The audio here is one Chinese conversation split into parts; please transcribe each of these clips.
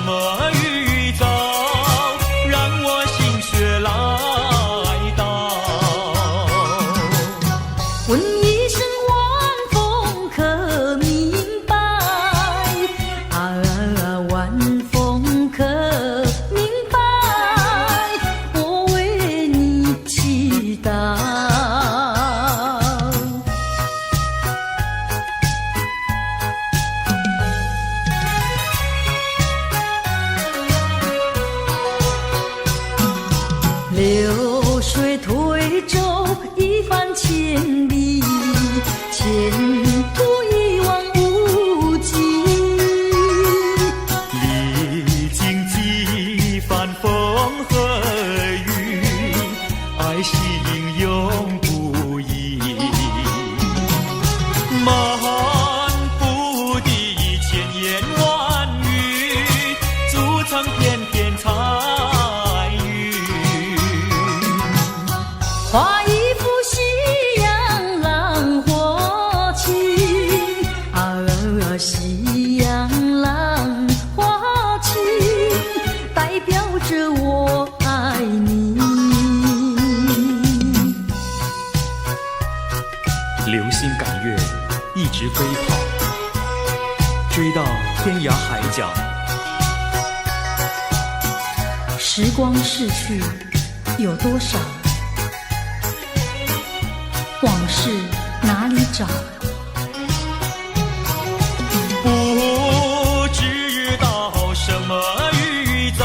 么预兆，让我心血来到。问一声晚风可明白？晚风可明白？我为你祈祷。流水推舟一番千里，前途一望无际。历经几番风和雨，爱心永不移。漫步的千言万语，筑成片片彩云。画一幅夕阳浪花情，夕阳浪花情，代表着我爱你。流星赶月，一直飞跑，追到天涯海角。时光逝去有多少？往事哪里找？不知道什么预兆，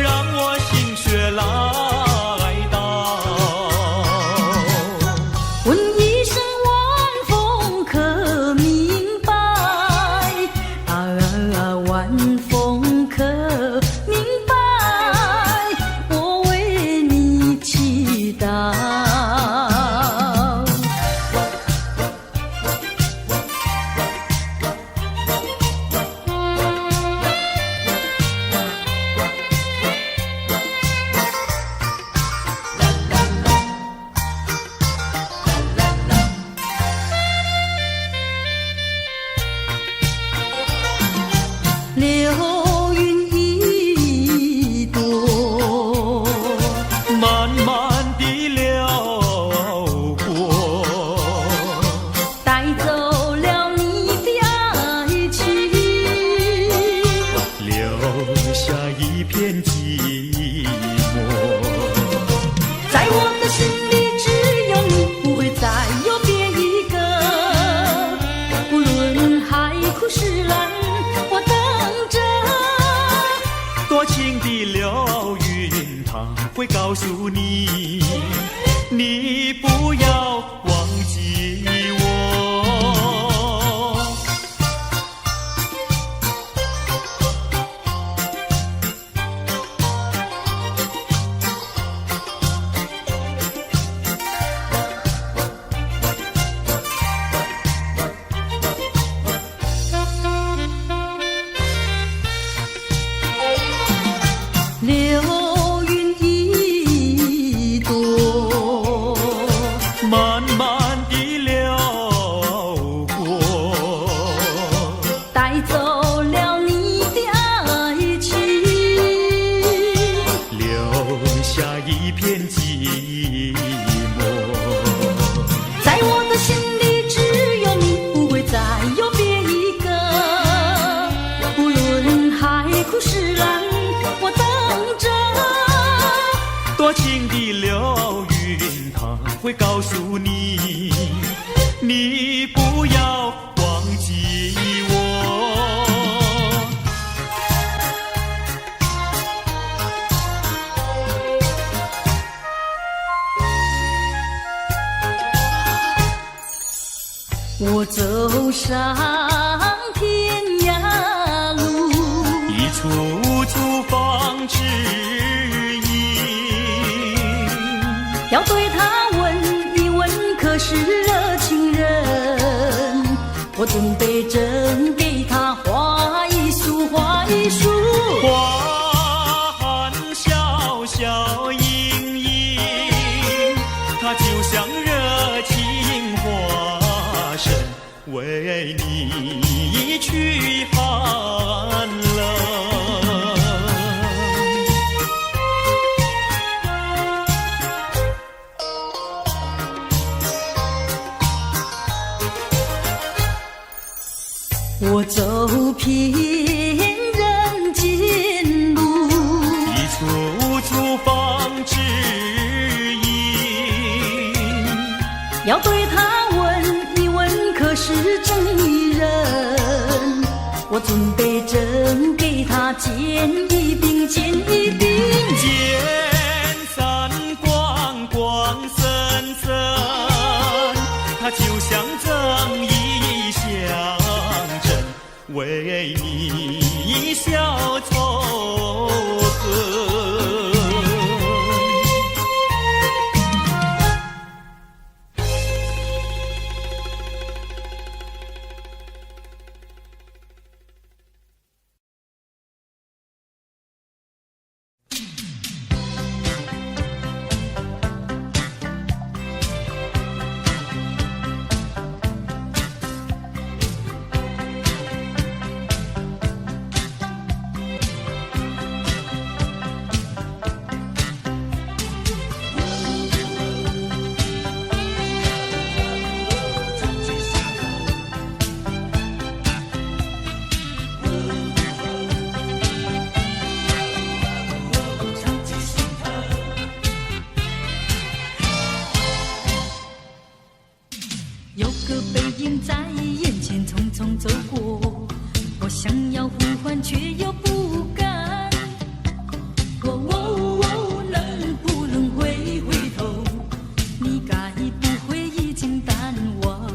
让我心血来到。问一声晚风可明白？晚风可明白？我为你祈祷。流云一朵，慢慢地流过，带走了你的爱情，留下一片寂寞。在我的心里只有你，不会再有别一个。不论海枯石烂，我等着。多情的流云，它会告诉你，你不要忘记我。流云一朵，慢慢地流过，带走了你的爱情，留下一片寂寞。在我的心里只有你，不会再有别一个。不论海枯石烂，我等着。多情的流云，它会告诉你，你不要忘记我。我走上天涯路，一处处放指引，要对他问一问，可是热情人？我准备真给他画一束，画一束。花含笑笑盈盈，它就像热情化身，为你去寒冷。是正义人，我准备正给他见一兵，见一兵。见三光光森森，它就像正义象征，为你消仇恨。有个背影在眼前匆匆走过，我想要呼唤却又不敢。能不能回头？你该不会已经淡忘？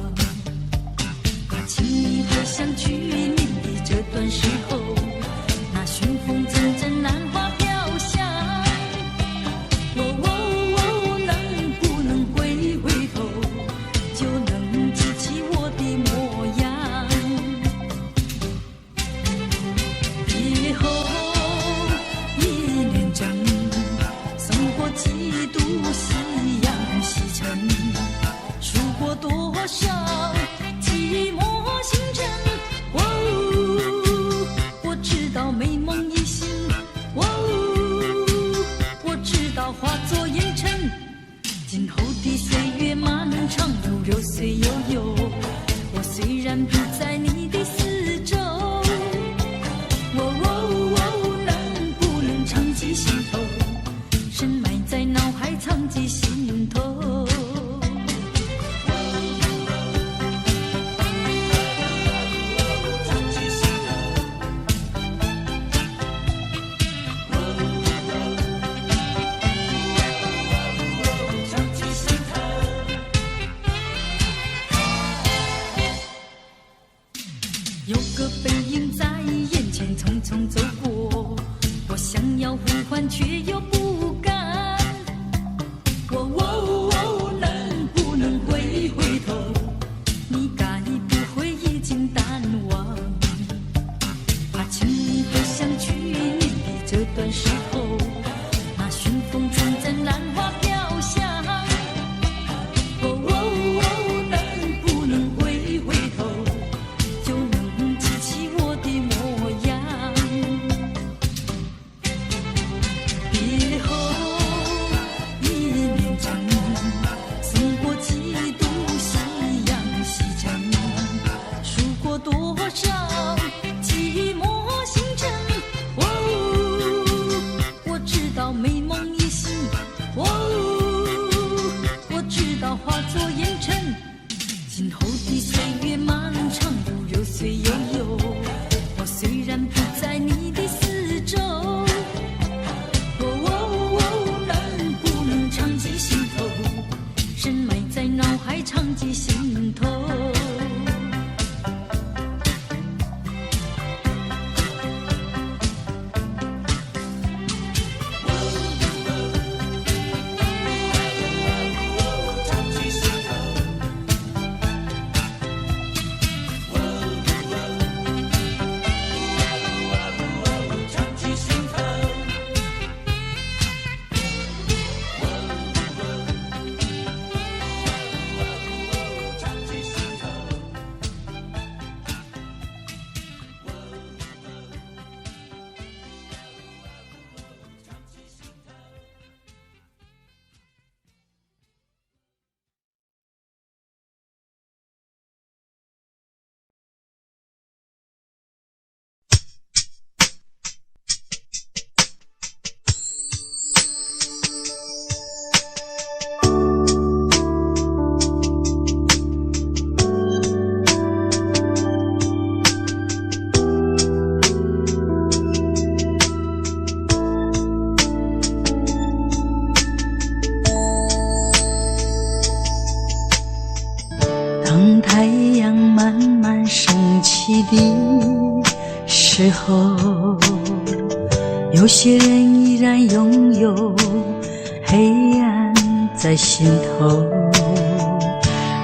请你回想去年的这段时候，那旋风阵阵，兰花飘香。能不能回头？就能记起我的模样。别后一年整，送过几度夕阳西沉，数过多少寂寞星辰。我知道美梦已醒，我知道化作烟尘。今后的岁月漫长如流水悠悠，我虽然不在你的四周，能不能长记心头，深埋在脑海藏记心头。有个背影在眼前匆匆走过，我想要呼唤却又不敢。能不能回头？你该不会已经淡忘？请你回想去年的这段时候，那旋风阵阵，兰花飘香。能不能回头？就能记起我的模样。别后一年整，送过几度夕阳西沉，数过多少寂寞星辰。我时候，有些人依然拥有黑暗在心头。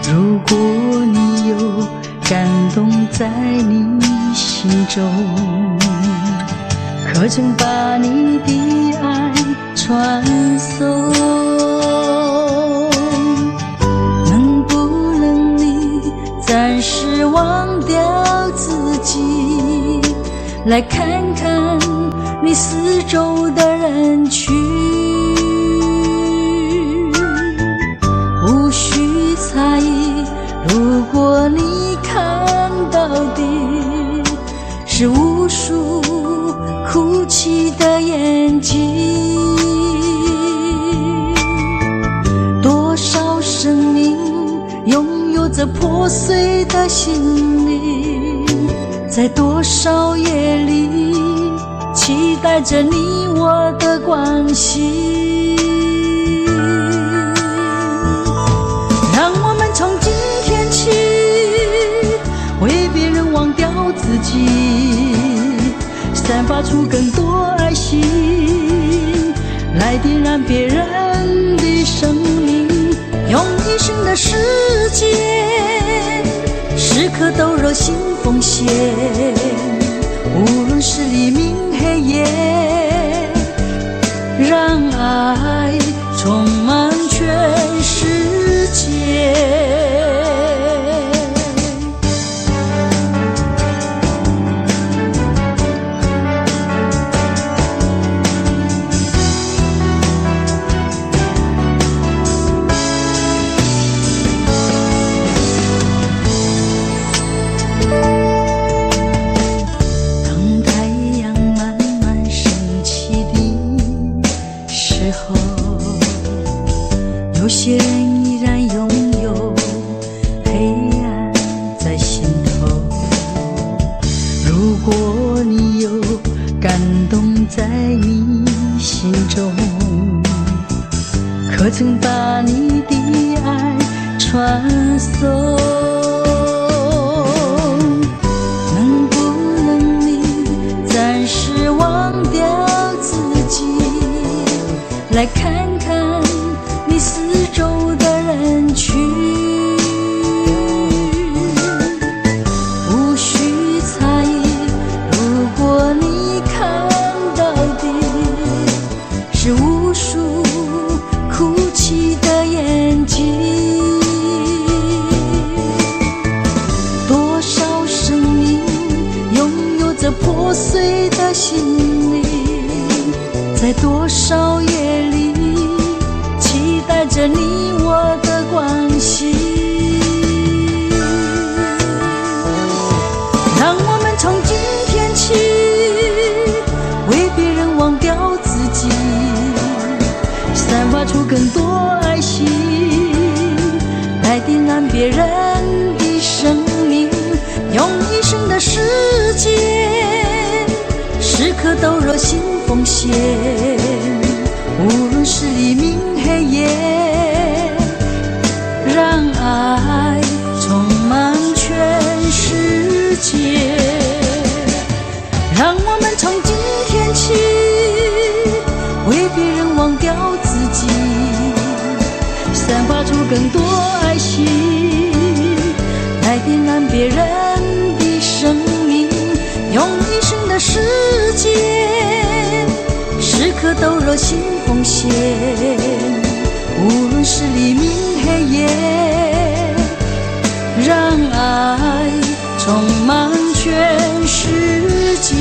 如果你有感动在你心中，可曾把你的爱传送？能不能你暂时忘掉自己，来看看你四周的人群？无需猜疑，如果你看到的是无数哭泣的眼睛，多少生命拥有着破碎的心灵，在多少夜里期待着你我的关系。让我们从今天起为别人忘掉自己，散发出更多爱心，来点燃别人的生命，用一生的时间时刻都热心奉献，无论是黎明黑夜，让爱充满全世界。有些人依然拥有黑暗在心头，如果你有感动在你心中，可曾把你的爱传送？能不能你暂时忘掉自己，来看看你四周的人群？无需猜疑，如果你看到的是无数哭泣的眼睛，多少生命拥有着破碎的心灵，在多少夜里期待着你我的关系。让我们从今天起为别人忘掉自己，散发出更多爱心，来点燃别人的生命，用一生的时间时刻都热心奉献，无论是黎明黑夜，让爱充满全世界。让我们从今天起为别人忘掉自己，散发出更多爱心，来点燃别人的生命，用一生的时间时刻都热心奉献，无论是黎明黑夜，让爱充满全世界。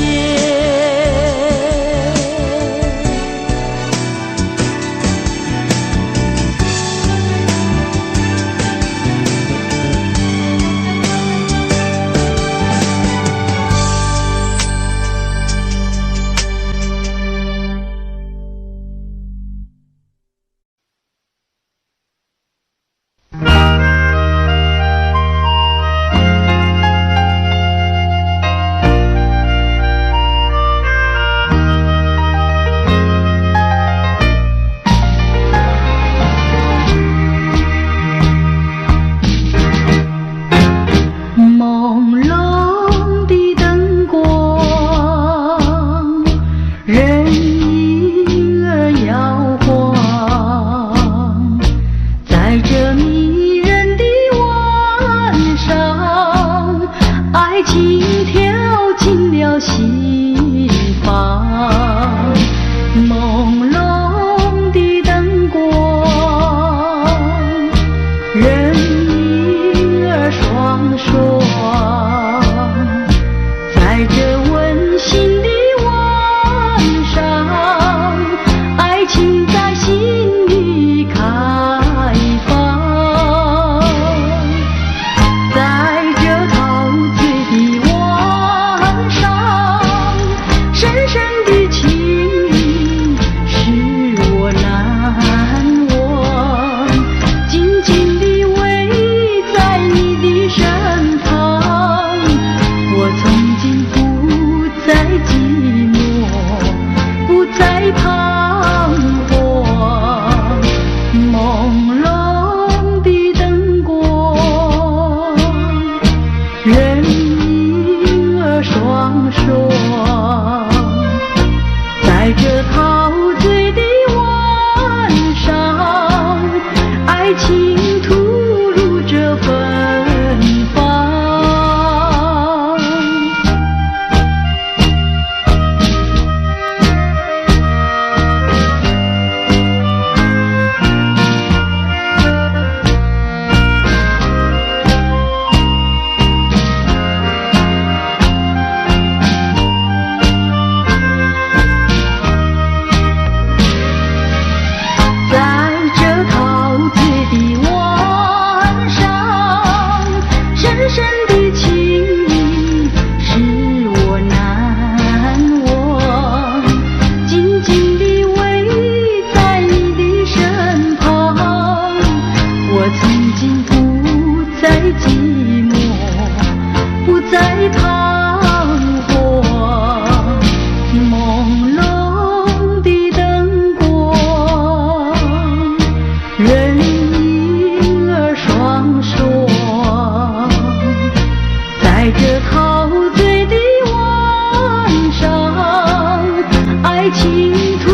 情吐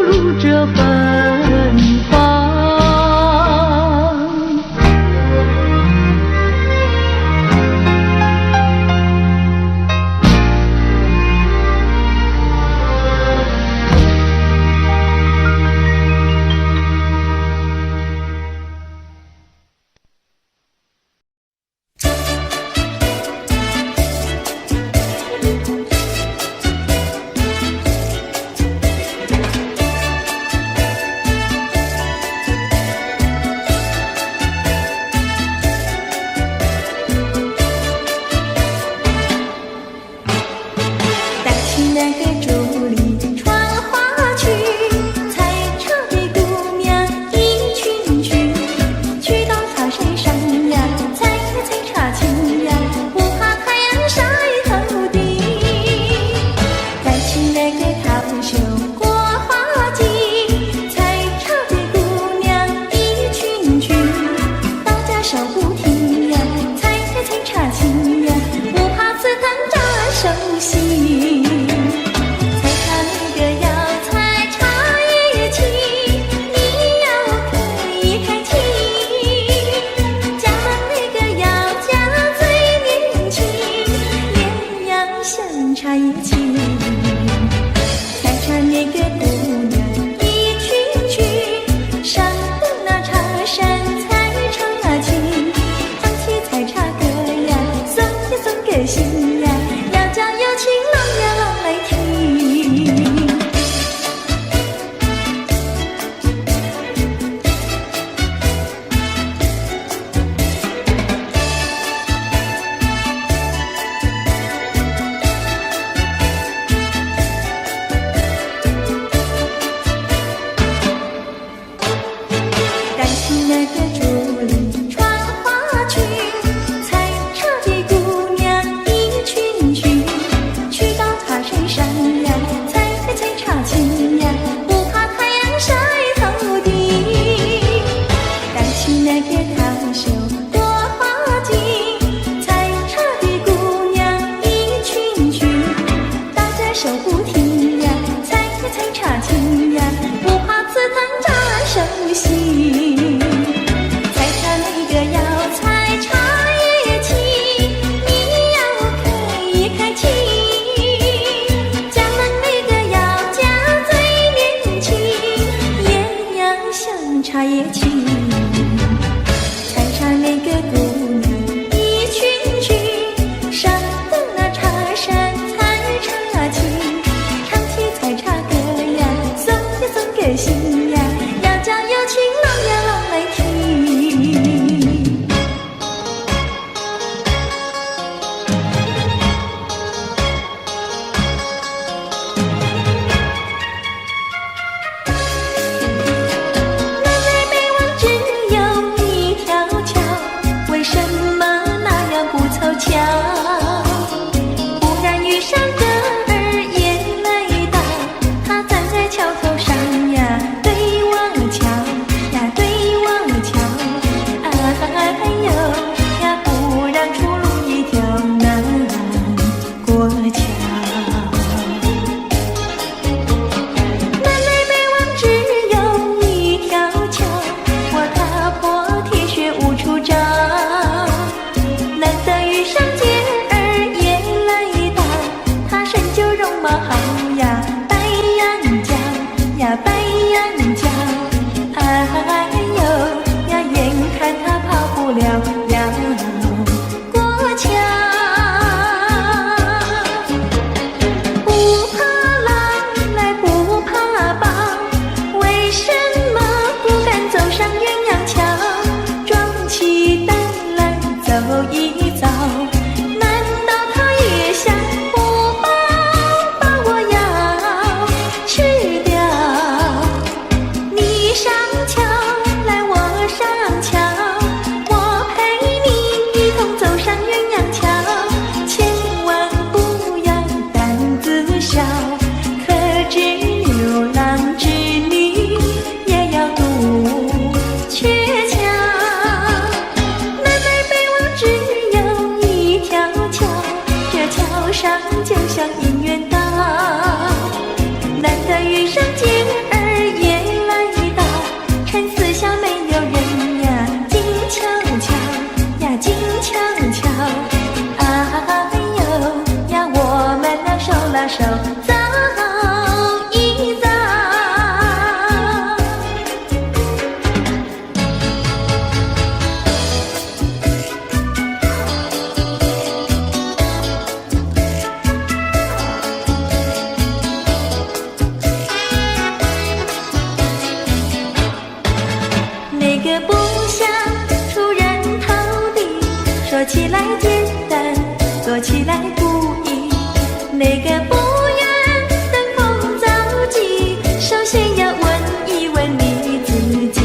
入这芬芳。起来简单，做起来不易。那个不愿登峰造极，首先要问一问你自己。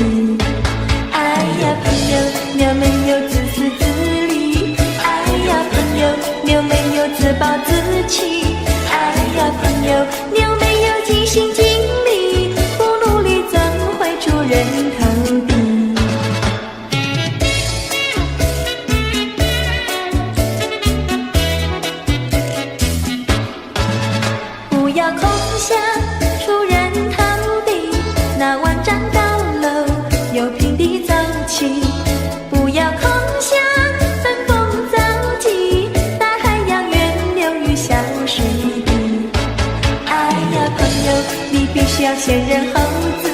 哎呀，朋友，你有没有自私自利？哎呀，朋友，你有没有自暴自弃？哎呀，朋友，你有没有尽心尽力？不努力怎会出人头地？不要空想出人头地，那万丈高楼有平地走起。不要空想登峰造极，大海洋源流于小水滴。哎呀，朋友，你必须要先人后子。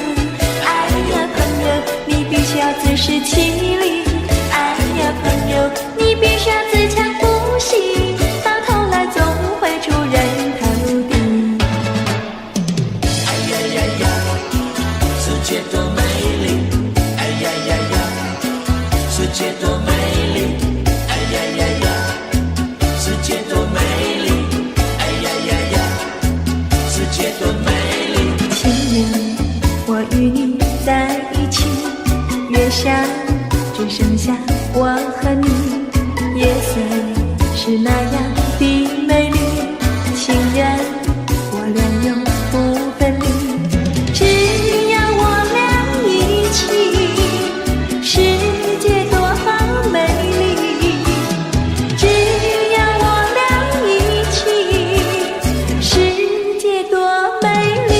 哎呀，朋友，你必须要自食其力。哎呀，朋友，你必须要自强不息，到头来总会出人头地。哎呀呀呀，世界多美丽！哎呀呀呀，世界多美丽！哎呀呀呀，世界多美丽！哎呀呀呀，世界多美丽！情人，我与你在一起，月下只剩下我和你，夜色是那样的美丽，情人我俩永不分离。只要我俩一起，世界多美丽。只要我俩一起，世界多美丽。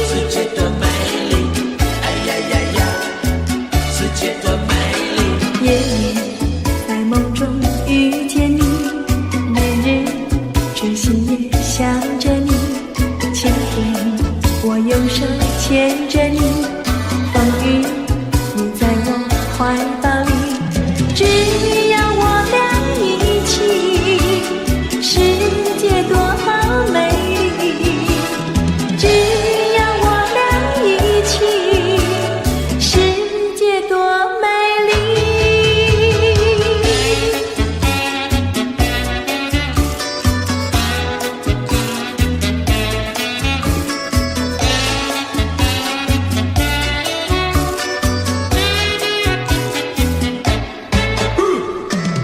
世界多美丽！哎呀呀呀，世界多美丽！夜夜在梦中遇见你，日日痴心也想着你。晴天我用手牵着你，风雨你在我怀抱里。只要我俩一起，世界多美丽。只要我俩一起，世界多美丽。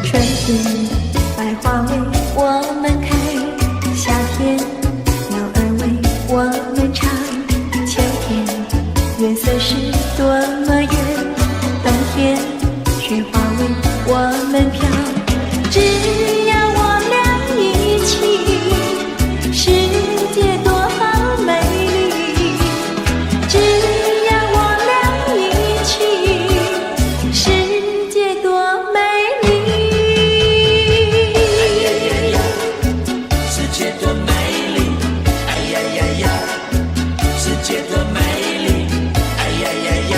春天百花为我们开，夏天鸟儿为我们唱，秋天月色是多么圆，冬天雪花为我们飘。只要我俩一起，世界多美丽。只要我俩一起，世界多美丽。哎呀呀呀，世界多美丽！哎呀呀呀，世界多美丽！哎呀呀呀，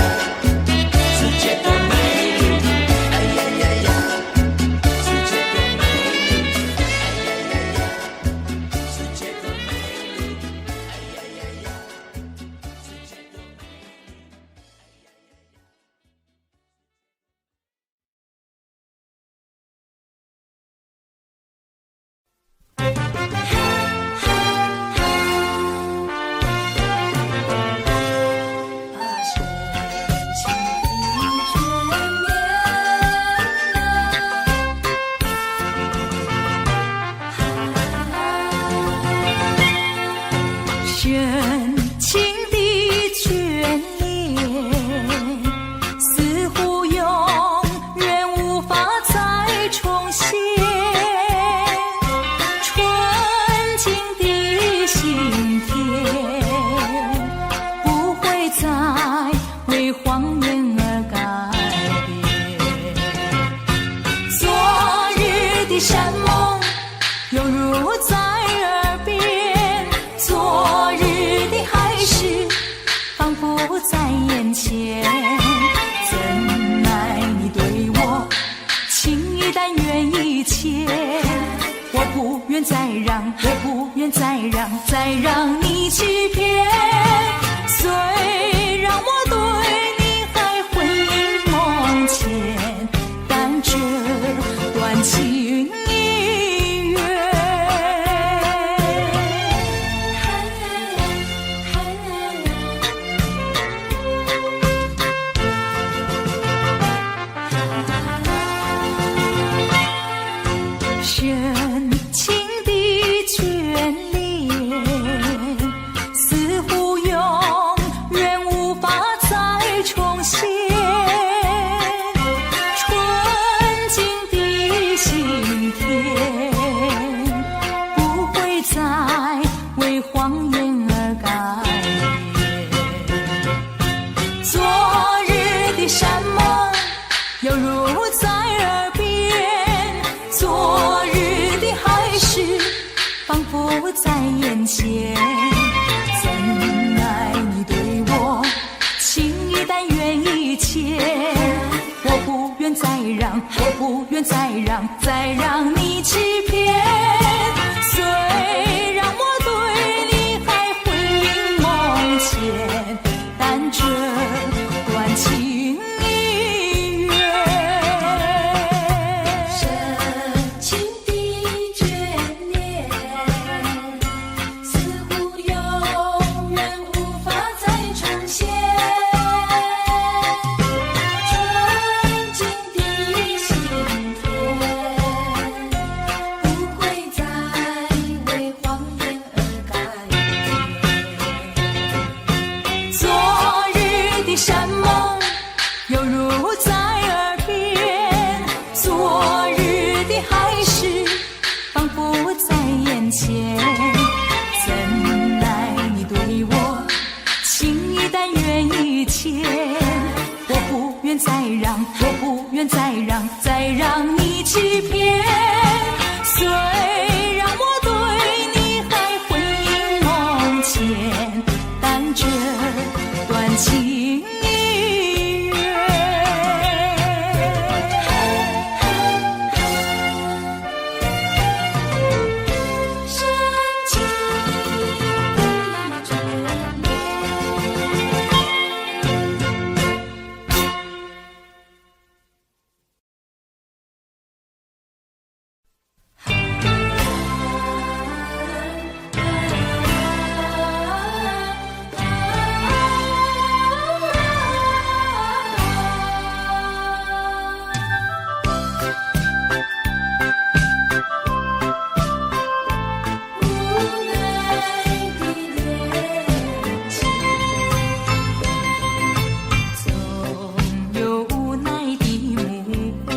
世界多美丽！哎呀呀呀，世界多美丽！哎呀呀呀，世界多美丽！哎呀呀呀，世界多美丽！深情的眷恋，似乎永远无法再重现。纯净的心田，不会再为谎言而改变。昨日的山盟，犹如在耳边。昨日的海誓，仿佛在眼前。怎奈你对我情意但愿一切，我不愿再让，我不愿再让，再让你欺骗。虽然我对你还魂萦梦牵，但这为谎言而改变。昨日的山盟犹如在耳边，昨日的海誓仿佛在眼前。怎奈你对我情意但愿一切，我不愿再让，我不愿再让，再让你欺骗。虽然我对你还魂萦梦牵，但这段情已远。深情的眷恋，似乎永远无法再重现。纯净的心田，不会再为谎言而改变。昨日的山盟犹如在耳边，昨日的海誓仿佛在眼前。怎奈你对我情意但愿一牵，我不愿再让，我不愿再让，再让你欺骗。虽然我对你还魂萦梦牵，但这段情已远。深情的眷恋。总有无奈的目光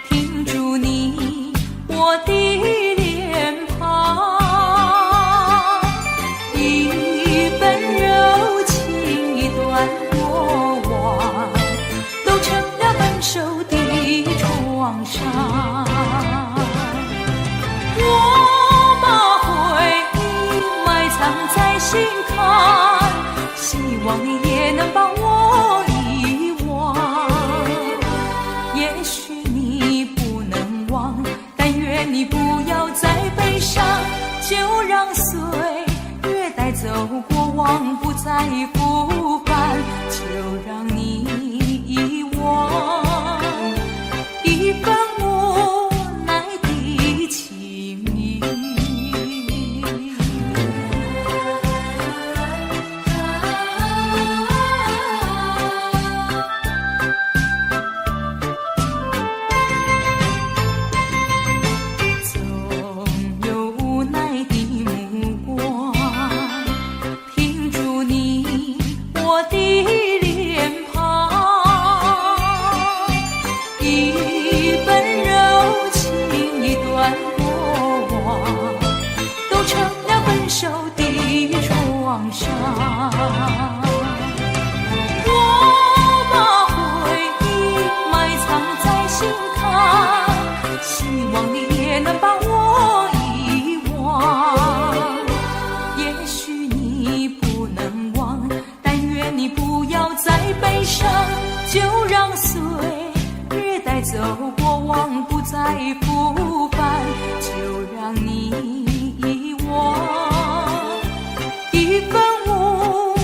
停住你我的脸庞，一份柔情，一段过往，都成了分手的创伤。我把回忆埋藏在心坎，希望你也能帮我遗忘。也许你不能忘，但愿你不要再悲伤，就让岁月带走过往，不再复返，就让你遗忘一份无奈的情意。总有无奈的目光停住你我的脸庞，一份柔情，一段过往，都成了分手的创伤。我把回忆埋藏在心坎，希望你也能帮我遗忘。也许你不能忘，但愿你不要再悲伤，就让岁月带走过往，不再复返，就让你遗忘一份无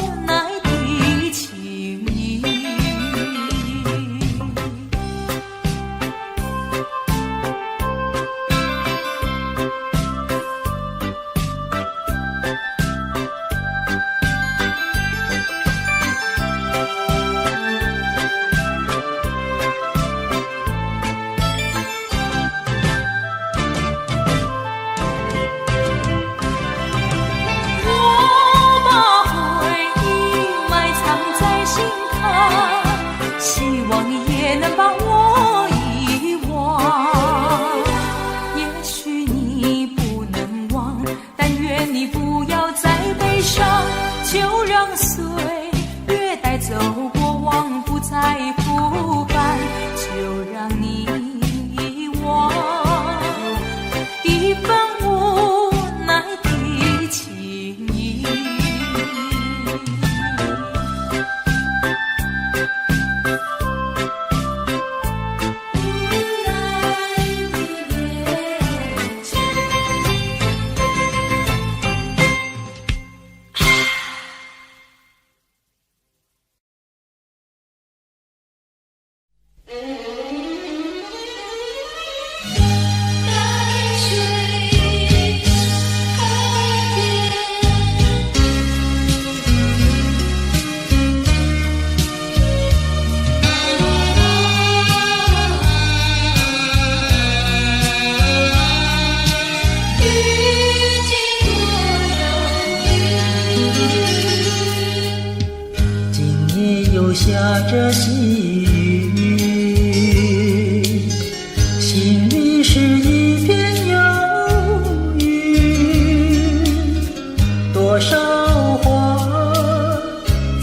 愿你不要再悲伤，就让岁月带走过往，不再复返，就让你遗忘一份无奈的情意。下着细雨，心里是一片忧郁，多少话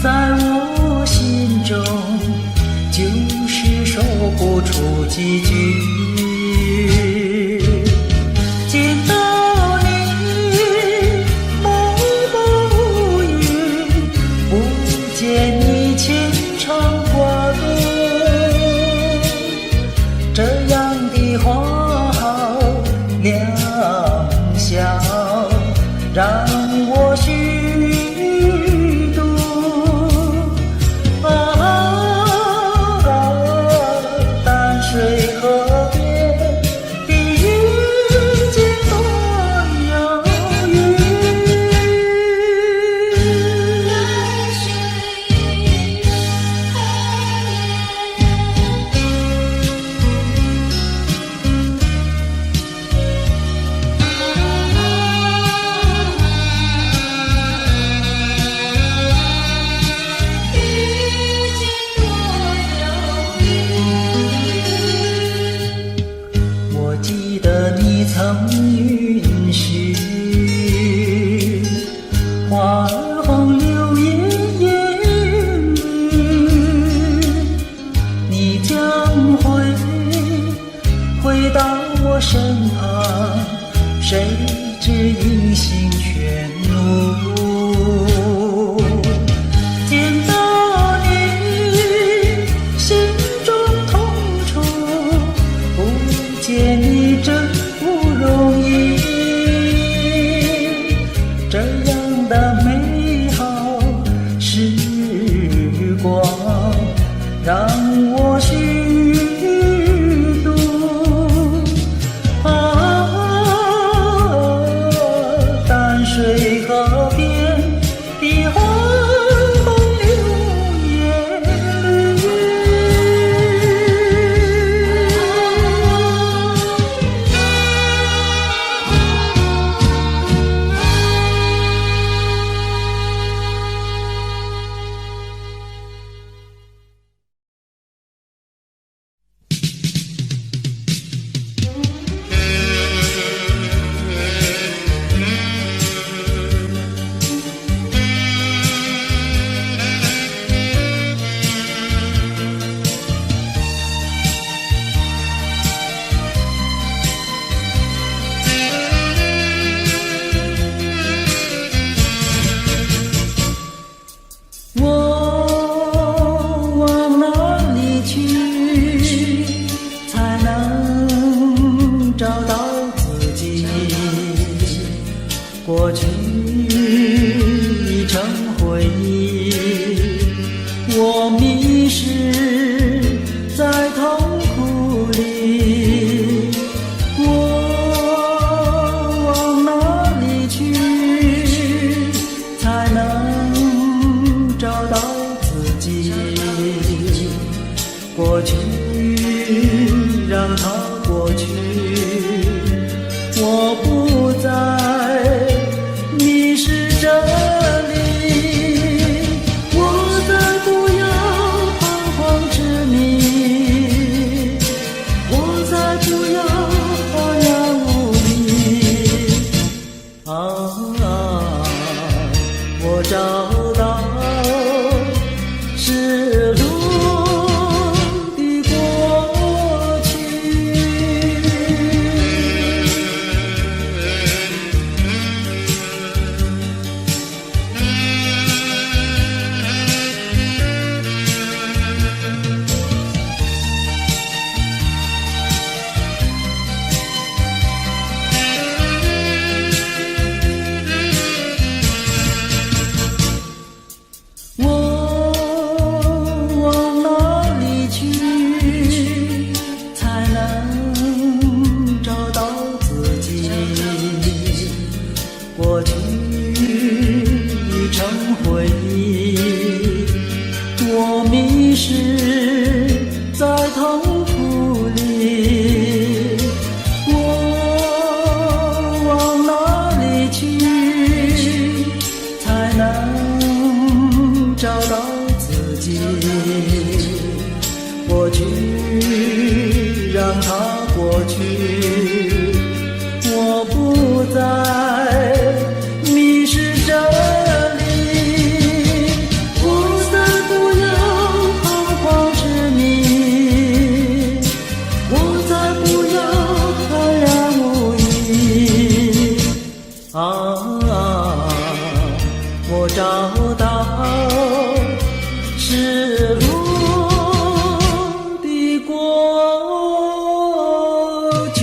在我心中，就是说不出几句。见到你暮暮雨，不见你牵肠挂肚，这样的话好良宵，让我虚度。淡水河边的遇见多遥远。我记得你曾允许花儿红柳叶烟雨，你将回到我身旁，谁知音信全无。见到你心中痛楚，不见你真不容易，这样的美好时光让我虚度。淡水河边的花红柳叶绿。我往哪里去，才能找到自己？过去已成回忆，我迷失在痛苦里。我往哪里去，才能找到自己？过去让它过去，我不再迷失这里，我再不要彷徨执迷，我再不要茫然无力。我找到失落的过去。过去已成回忆，我迷失在痛苦里，我往哪里去才能找到自己？过去让它过去，我不再迷失这里，我再不要彷徨痴迷，我再不要安然无依。我找到失落的过去。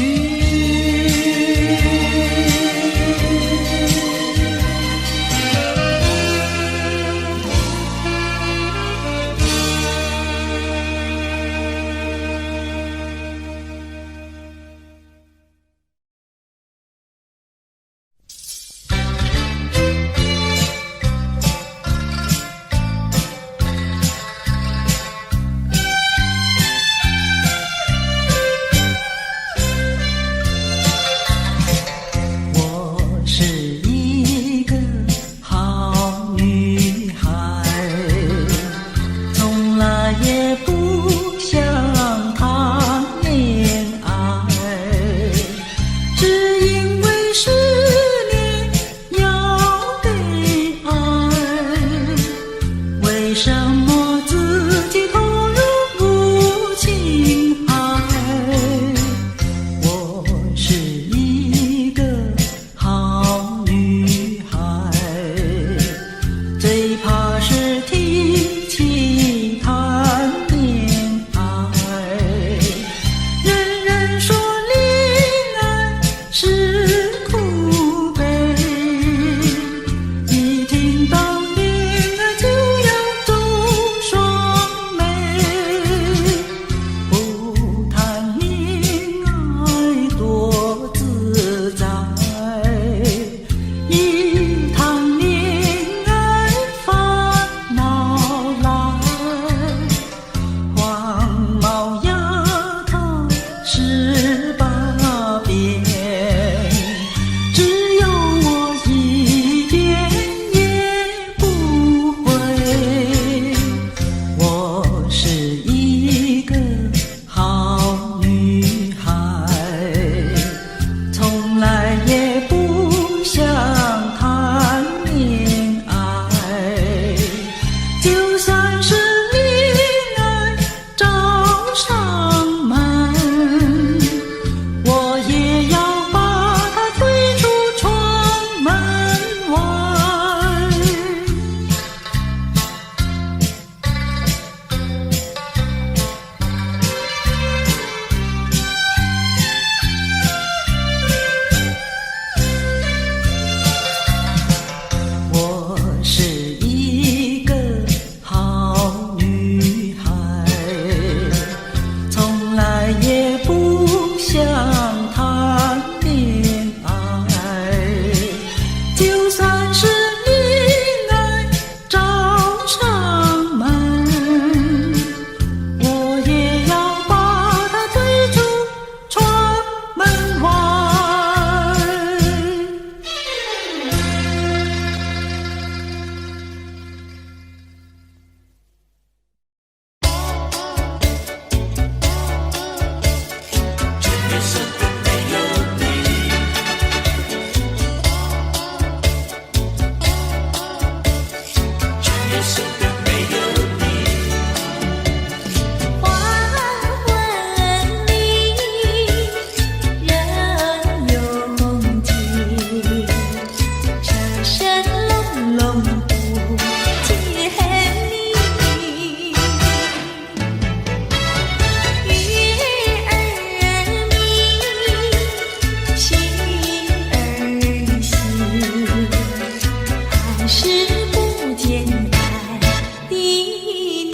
是不简单的你。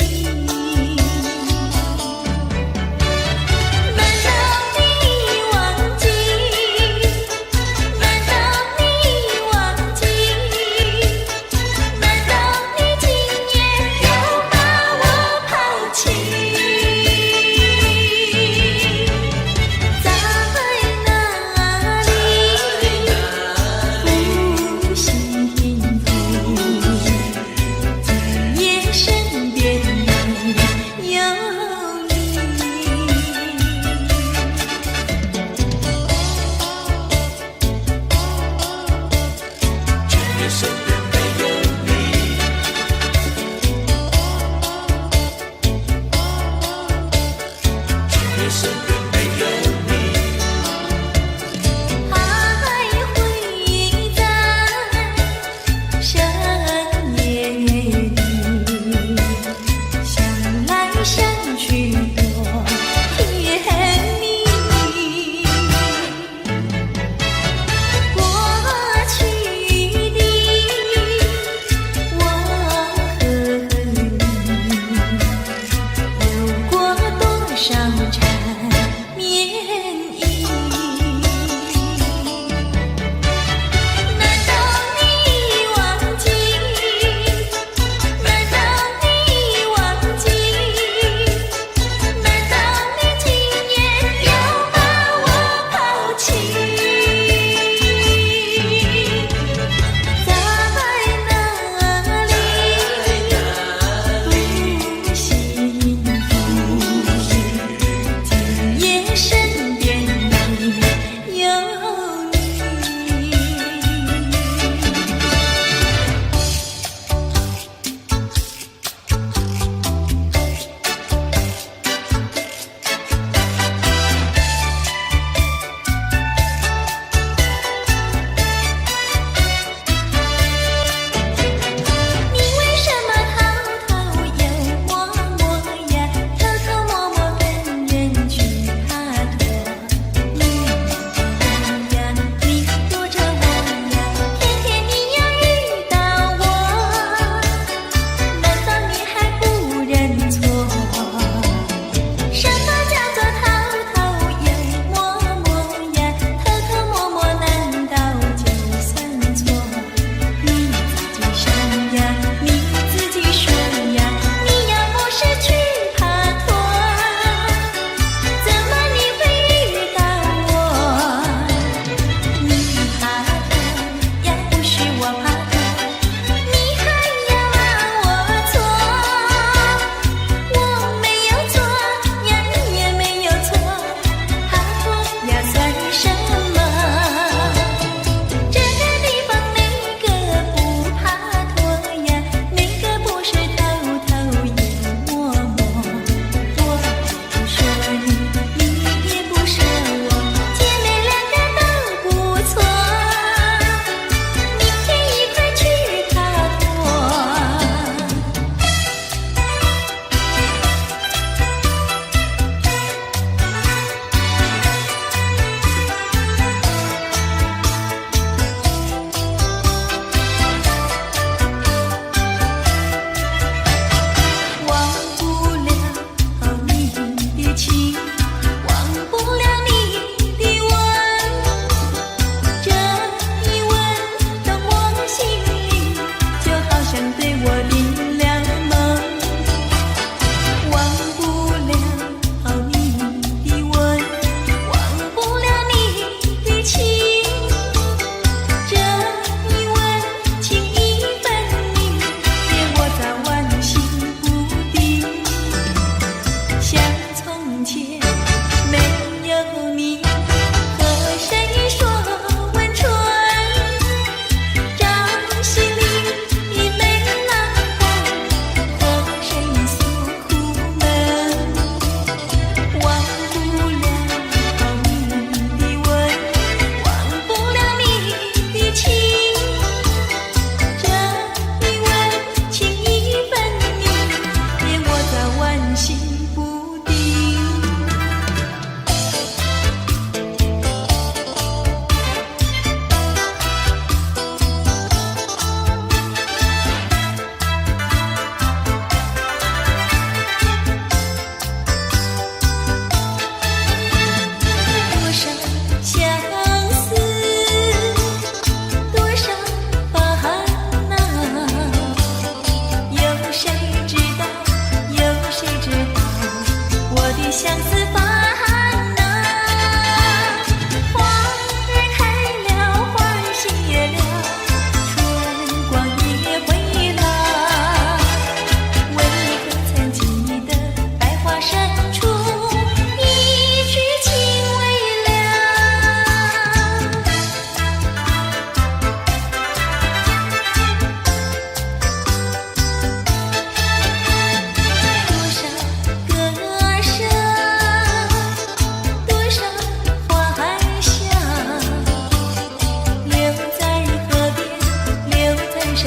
难道你忘记？难道你忘记？难道你今夜又把我抛弃？在哪里？不心停。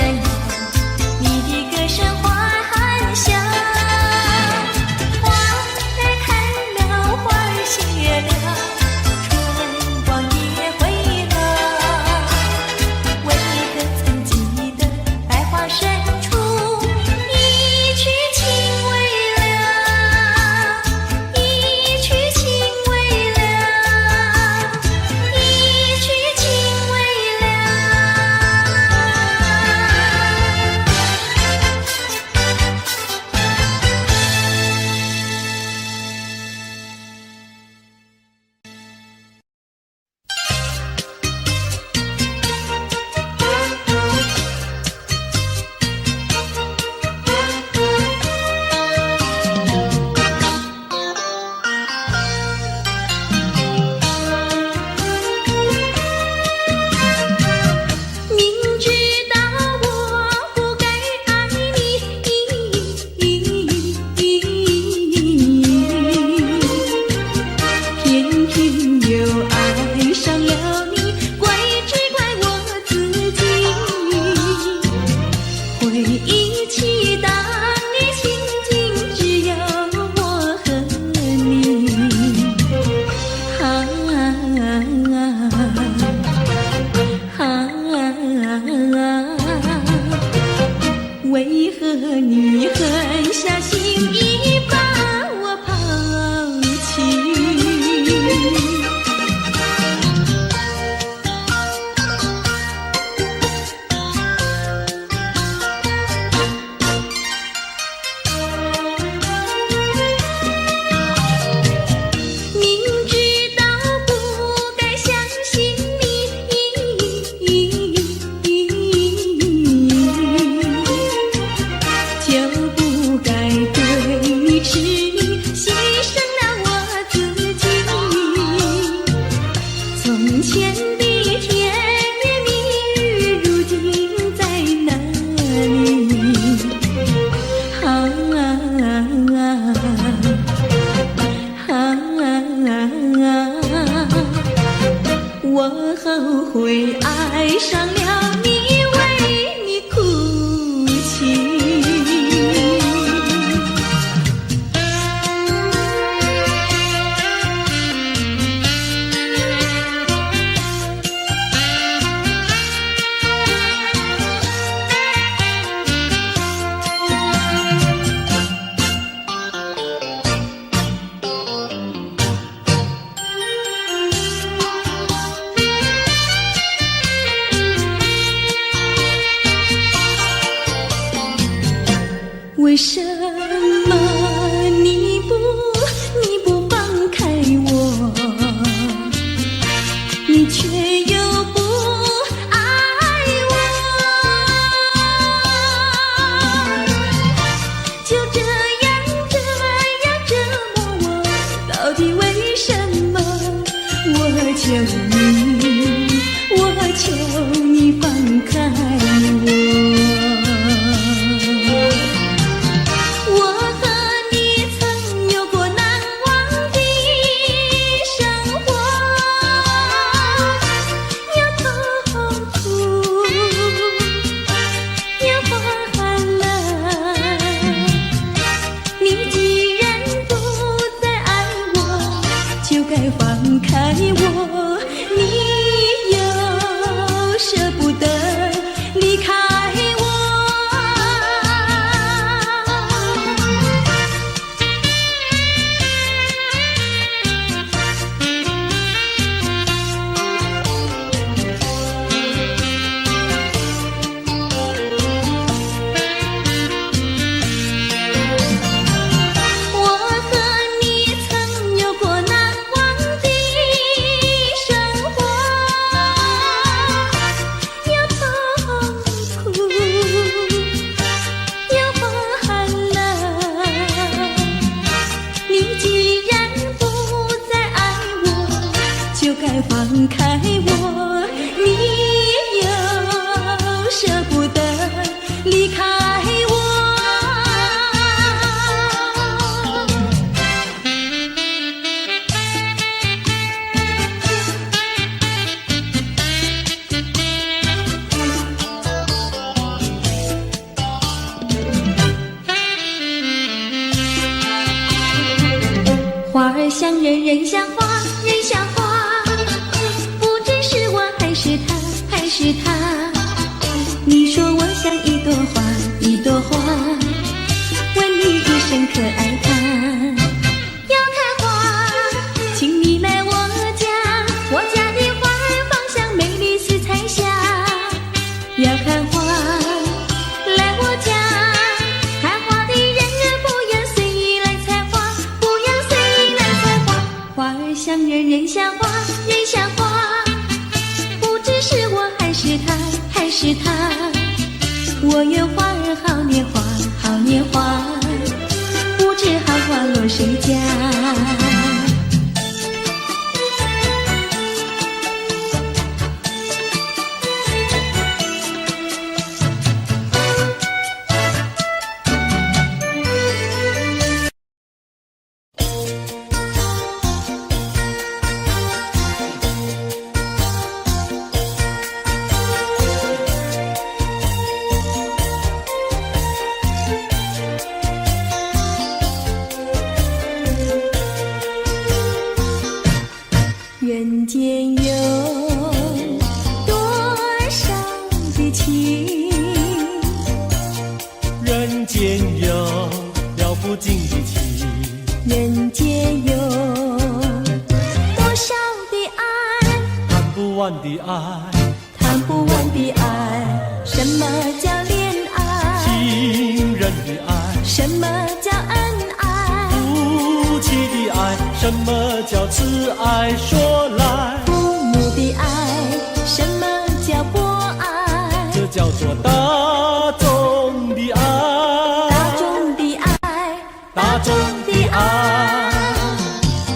有你的歌声欢笑。花儿开了，花儿谢了，春光也回了。为何曾记得百花深处一曲情未了，一曲情未了，一曲情未了。明知道我不该爱你，偏偏又爱上了你，怪只怪我自己。回忆起当年情景，只有我和你。为何你狠下心意把我抛弃？明知道不该相信你，就不该对你痴迷，牺牲了我自己。从前的甜言蜜语，如今在哪里？我后悔爱上了你，为你哭泣。为什么你不放开我，你却又不爱我？就这样折磨我，到底为什么？我求你放开我。像人，人像花，人像花，不知是我还是他，还是他。你说我像一朵花，一朵花，问你一声可爱它。要开花，请你来我家，我家的花儿芳香美丽似彩霞。要看花，来我家，看花的人儿不要随意来采花，不要随意来采花。花儿像人，人像花，人像花，不知是我还是他，还是他。我愿花儿好年华，好年华，不知好花落谁家。人间有多少的情，人间有了不尽的情，人间有多少的爱，谈不完的爱，谈不完的爱。什么叫恋爱？情人的爱，什么叫恩爱？夫妻的爱，什么叫慈爱？说来，父母的爱，什么叫博爱？这叫做大众的爱，大众的爱，大众的爱，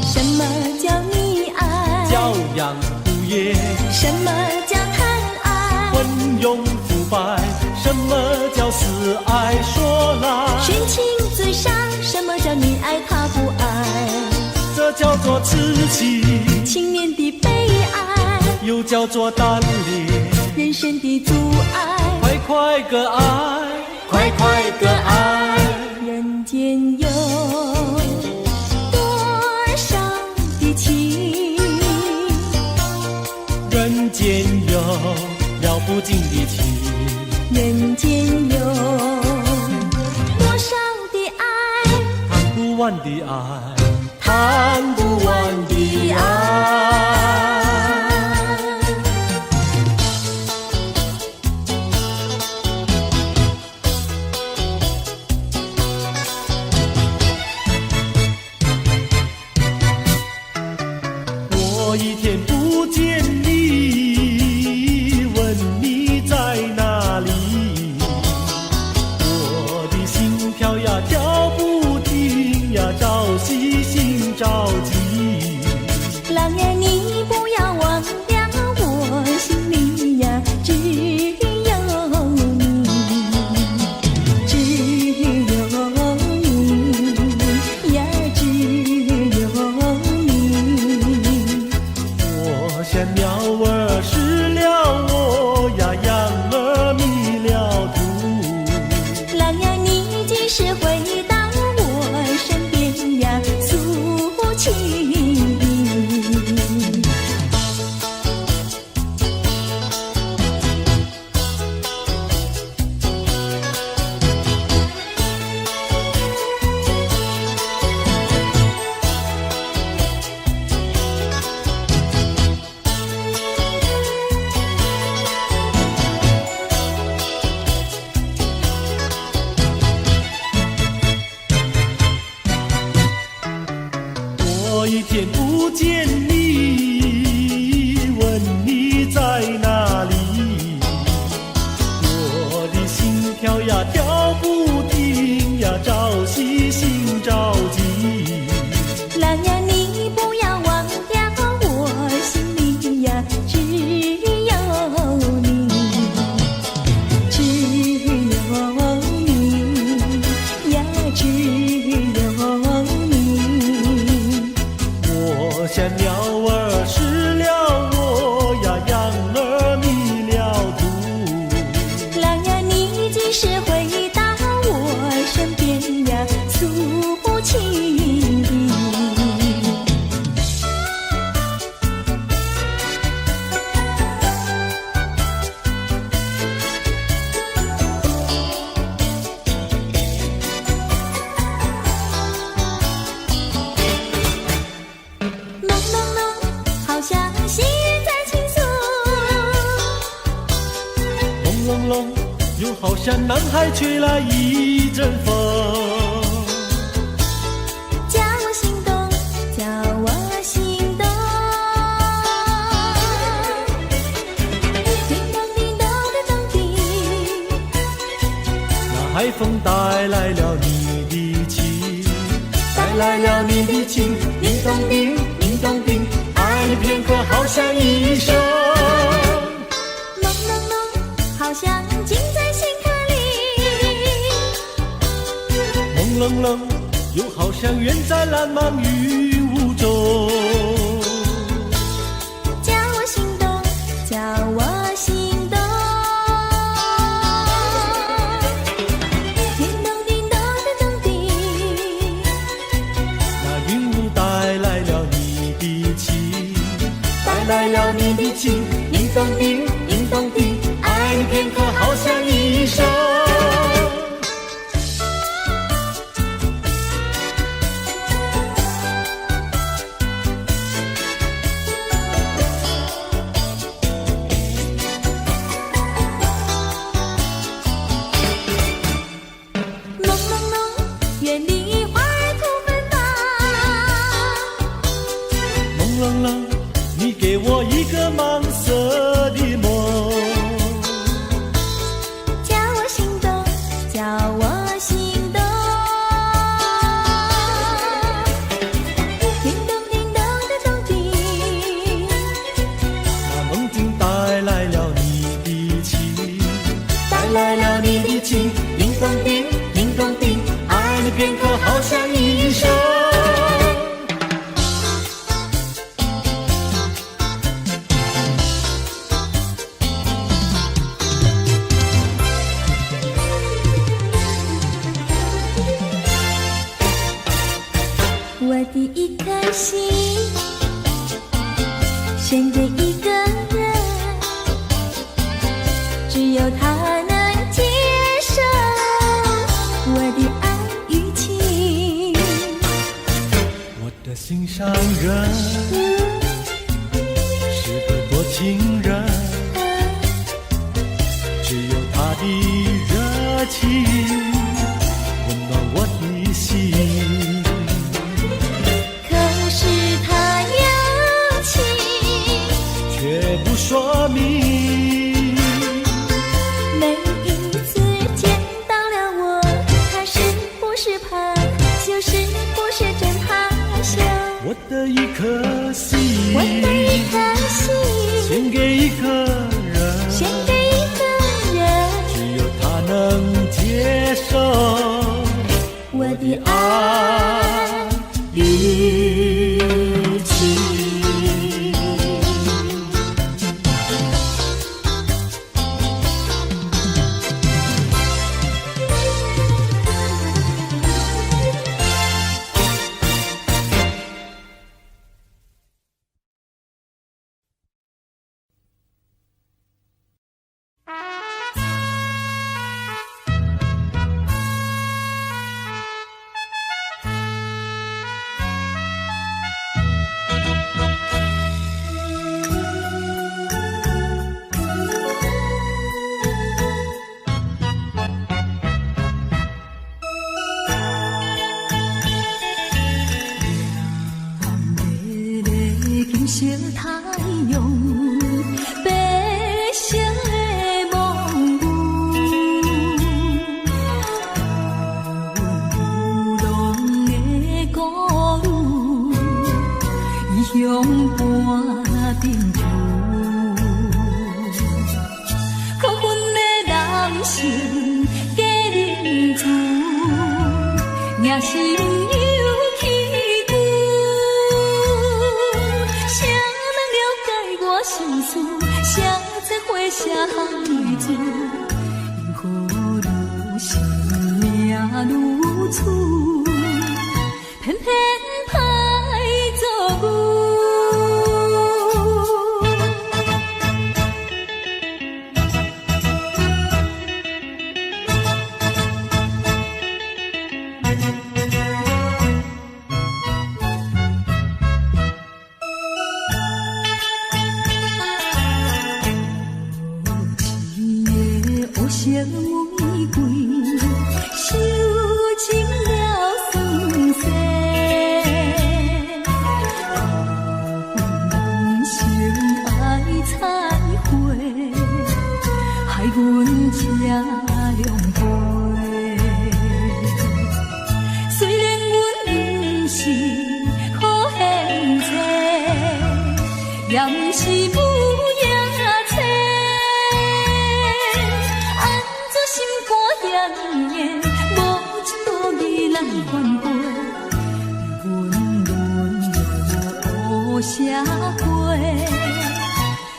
什么叫溺爱？教养无业，什么叫贪爱？昏庸腐败，什么叫死爱？说来，寻情自杀，什么叫你爱他不爱？这叫做痴情，青年的悲哀，又叫做单恋，人生的阻碍。快快个爱，快快个爱，人间有多少的情，人间有了不尽的情，人间有多少的爱，谈不完的爱，谈不完的爱。我一天不见你，问你在哪里，我的心跳呀跳不停呀，朝夕心着急。郎儿你不要忘了，我心里呀只有你，只有你呀，只有你。我像鸟儿失了窝呀，羊儿迷了途。郎儿你几时回到我身边呀，诉情意。我一天不见你，问你在哪里，我的心跳呀跳不停呀，朝夕心着急。郎儿你不要忘了，我心里呀只有你，只有你呀，只有你。我像鸟儿失了窝呀，羊儿迷了途。郎儿你几时回到我身边呀，诉情意。又好像南海吹来一阵风。叫我心动，叫我心动。叮咚叮咚的咚叮，那海风带来了你的情，带来了你的情，叮咚叮，叮咚叮，爱你片刻好像一生。朦胧胧，好像近在心坎里。朦胧胧，又好像远在蓝茫云雾中。叫我心动，叫我心动。叮咚叮咚的咚叮，那云雾带来了你的情，带来了你的情，叮咚叮，叮咚叮，爱你片刻好像一生。朦胧胧，远离花儿吐芬芳。朦胧胧，你给我一个盲色的梦。叫我心动，叫我心动。叮咚叮咚的咚叮，那梦境带来了你的情，带来了你的情，叮咚叮，叮咚叮，爱你片刻好像一生。我的一颗心献给一个人，只有他能接受我的爱与情。我的心上人是个多情人，只有他的热情温暖我的心。可是他有情，却不说明，每一次见到了我，他是不是怕，就是不是真怕羞。我的一颗心，我的一颗心献给一个人，献给一个人，只有他能接受我的爱与情。小太阳，白色的梦舞，浪的歌舞，异乡伴冰雨，可阮的人生加忍住，也是心事，谁在花下雨珠？因何愈想命愈苦，偏偏歹做牛。情瑰，受尽了酸涩。人生爱采花，害阮吃凉杯。虽然阮不是好现世，也不是富也切，安怎心肝炎炎，无一道义来反背，阮沦落乌社会，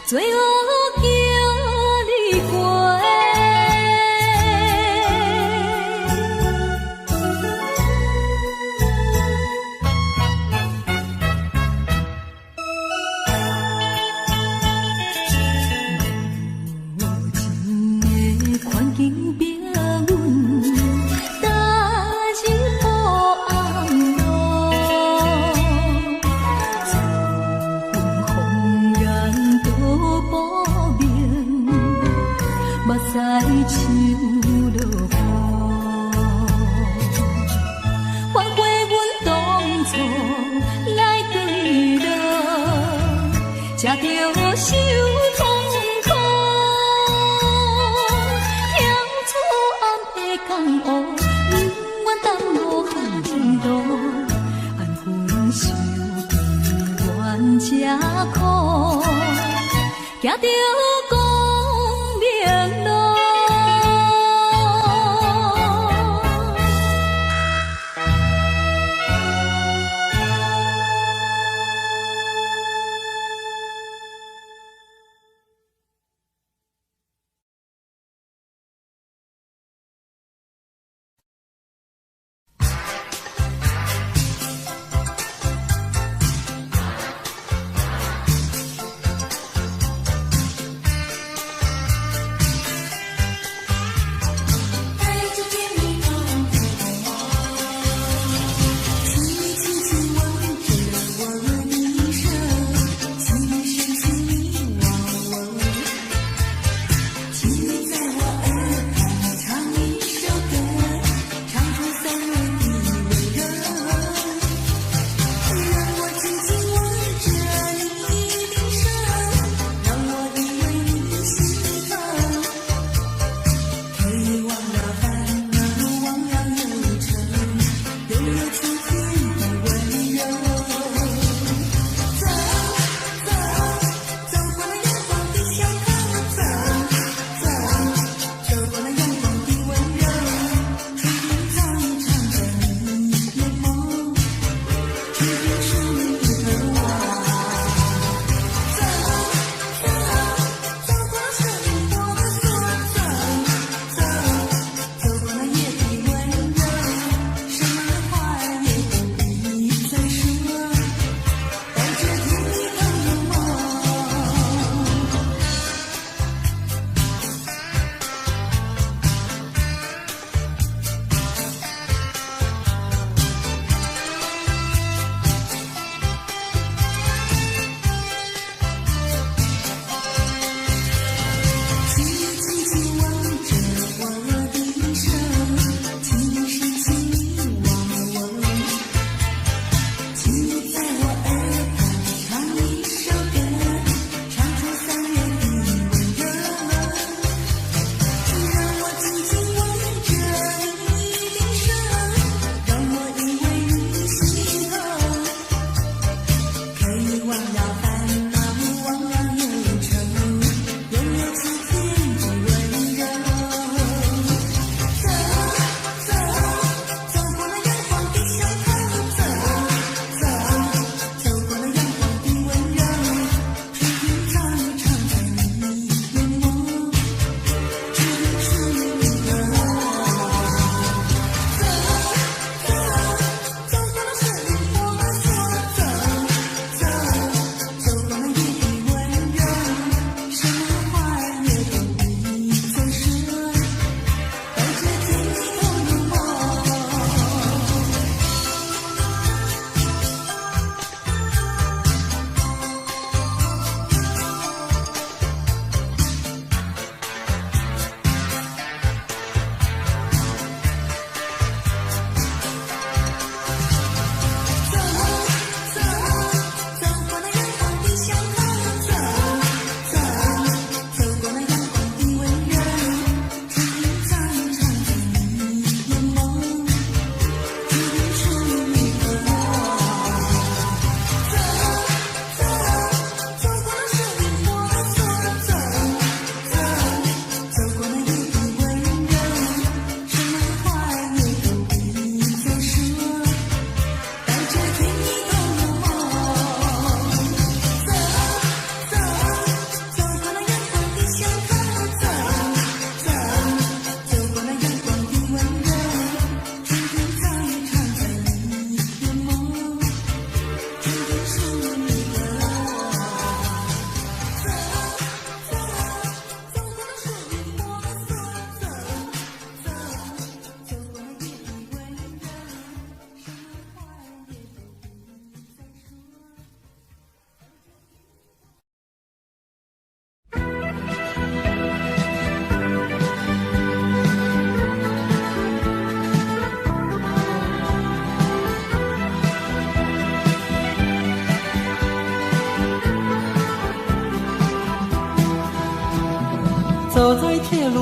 罪恶叫你过。在手落雨，反悔阮当初来对落，才着受痛苦。跳出暗的江湖，不愿耽误行前路，安分守己原这苦，行着光明路。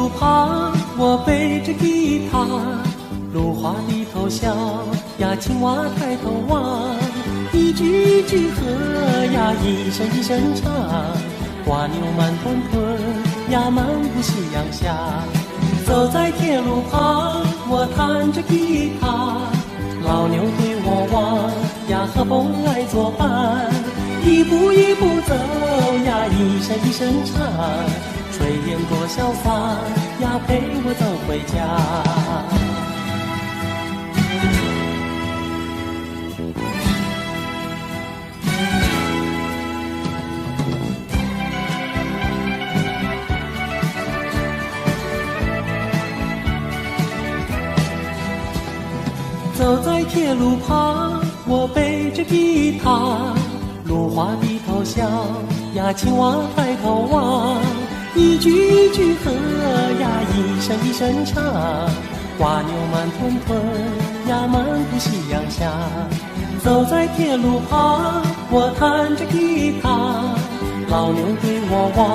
路旁，我背着吉他，芦花低头笑呀，青蛙抬头望，一句一句和呀，一声一声唱，瓜牛慢吞吞呀，漫步夕阳下。走在铁路旁，我弹着吉他，老牛对我望呀，和风来作伴，一步一步走呀，一声一声唱，炊烟多潇洒呀，陪我走回家。走在铁路旁，我背着吉他，芦花低头笑呀，青蛙抬头望，一句一句和呀，一声一声唱，瓜牛慢吞吞呀，漫步夕阳下。走在铁路旁，我弹着吉他，老牛对我望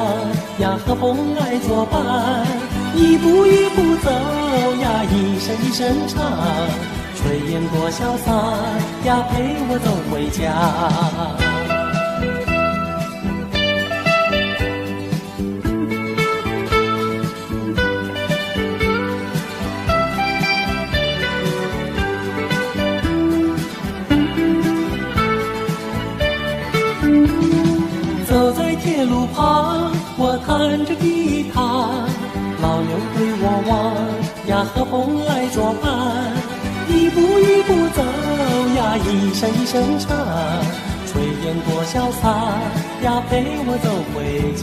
呀，和风来作伴，一步一步走呀，一声一声唱，炊烟多潇洒呀，陪我走回家。走在铁路旁，我弹着吉他，老牛对我望呀，和风来作伴，一步一步走呀，一声一声唱，炊烟多潇洒呀，陪我走回家。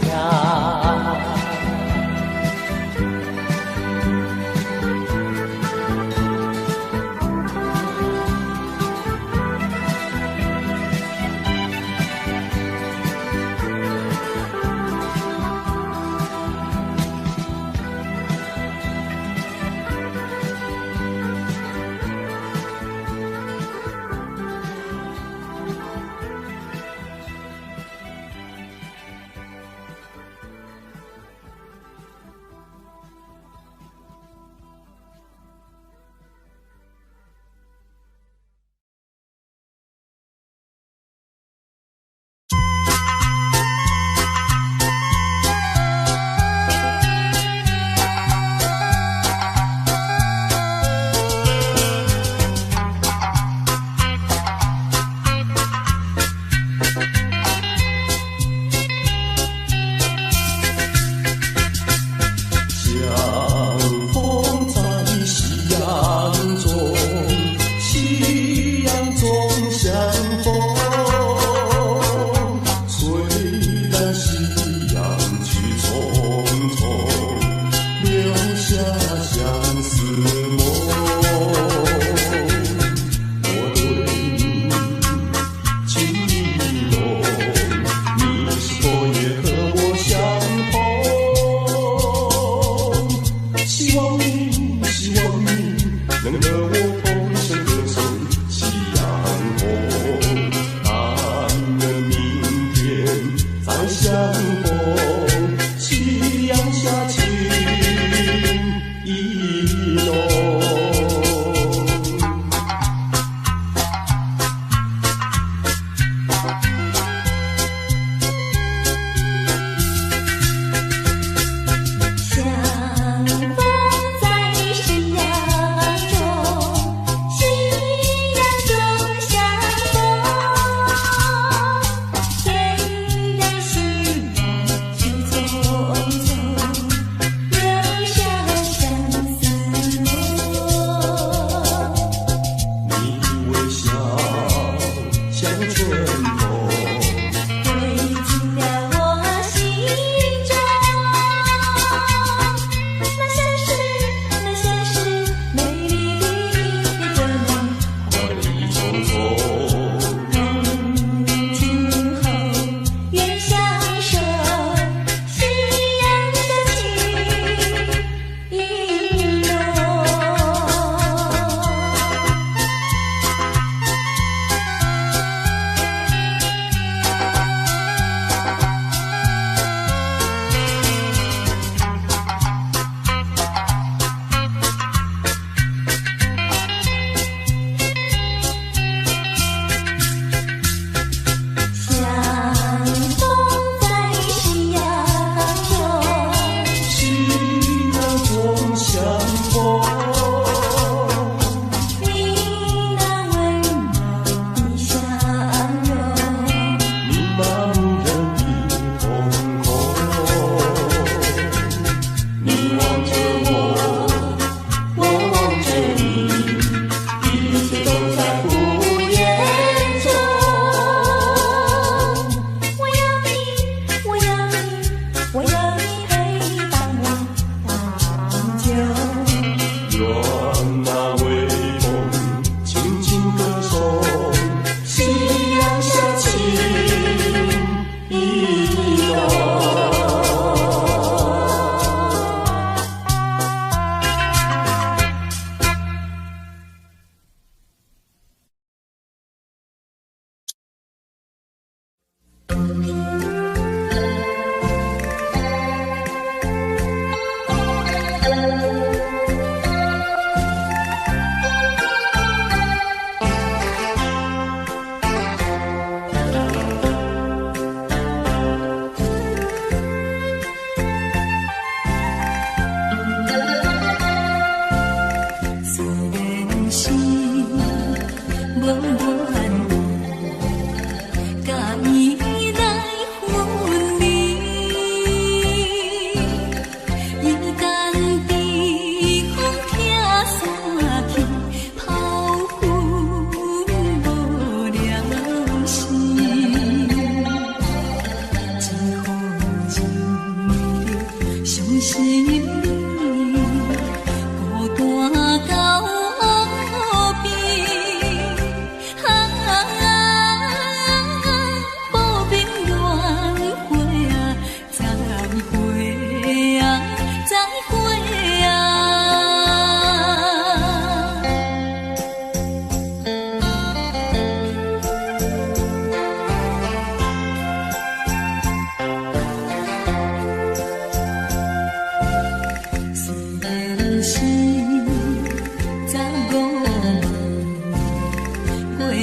相逢在生涯中。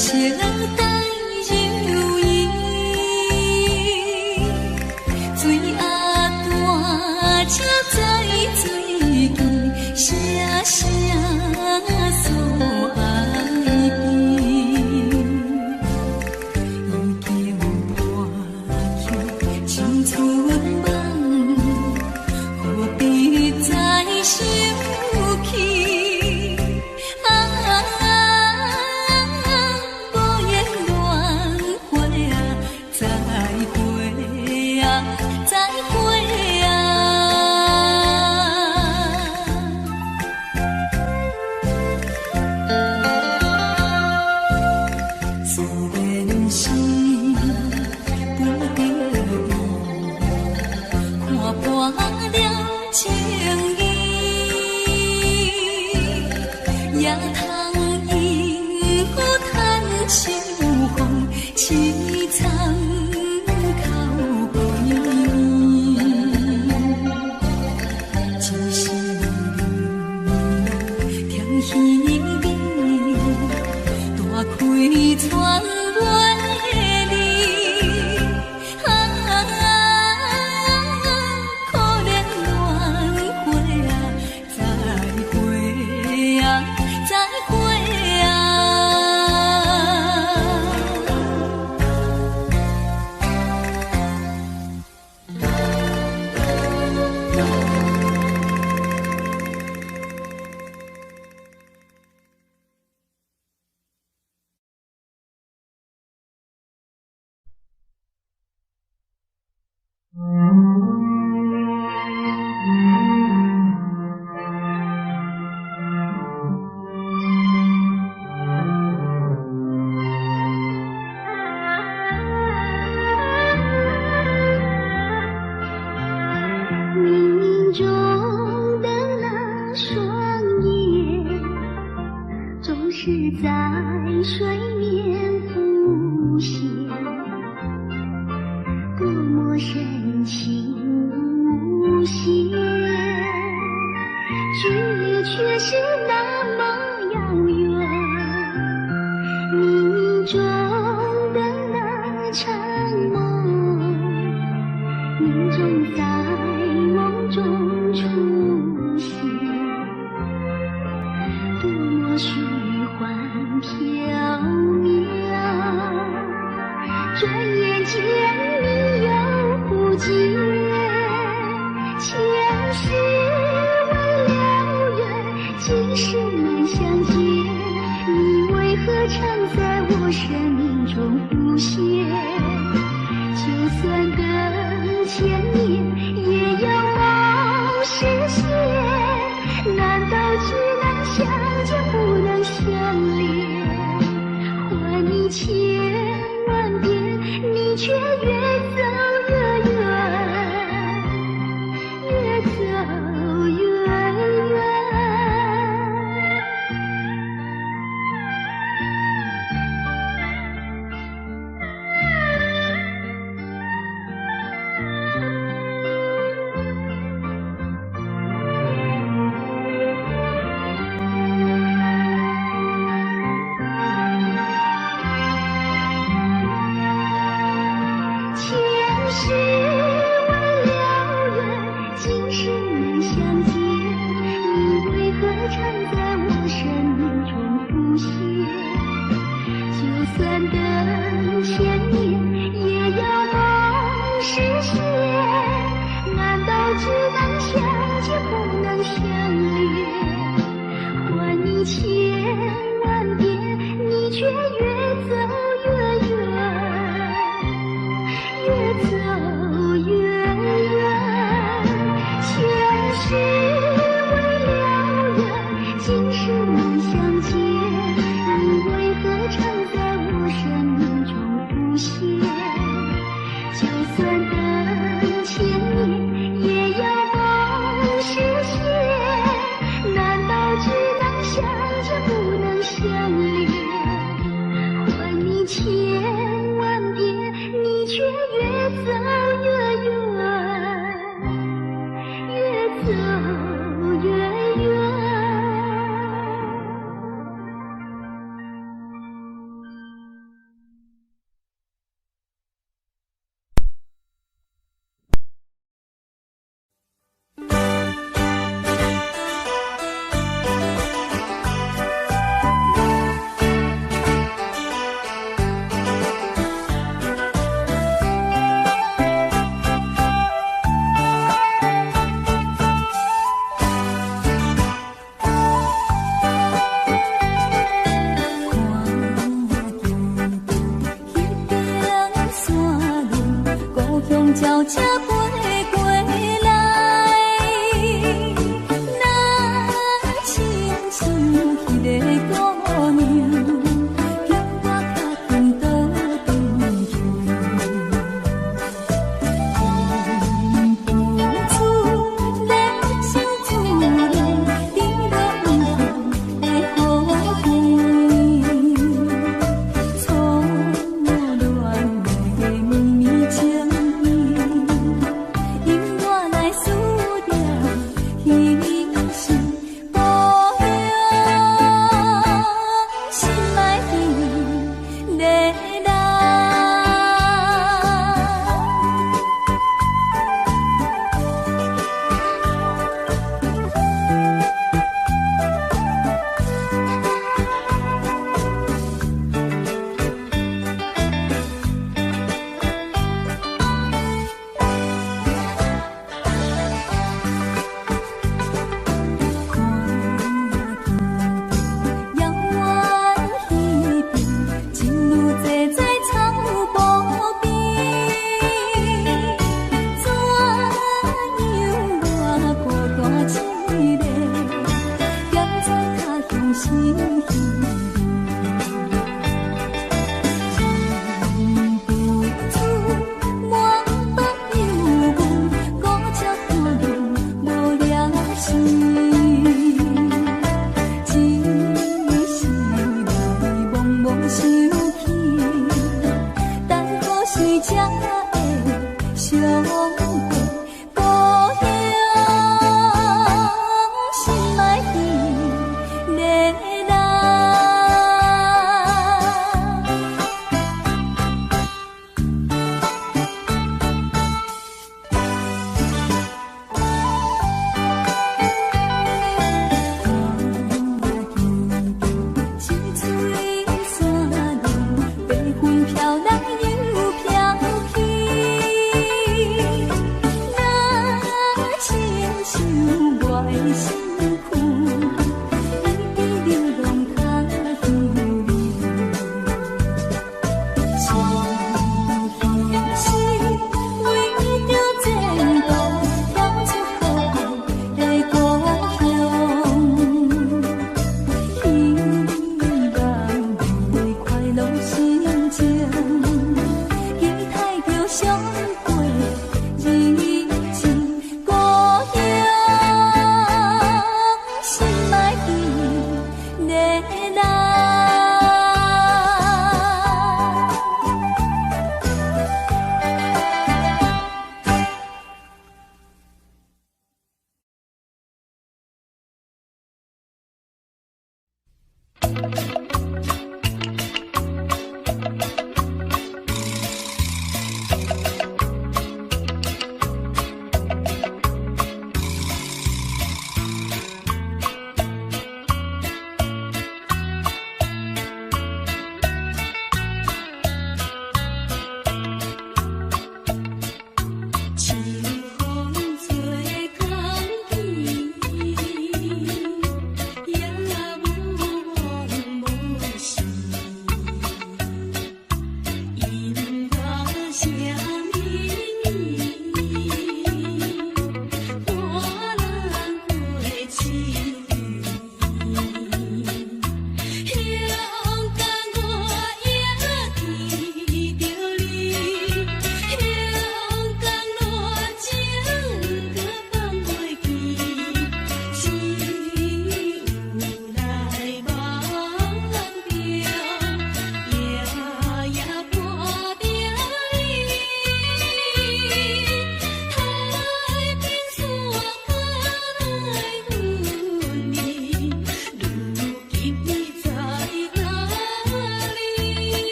小台柔意，水啊大车载水机，声声诉爱情，已经破去青春梦，何必再想起？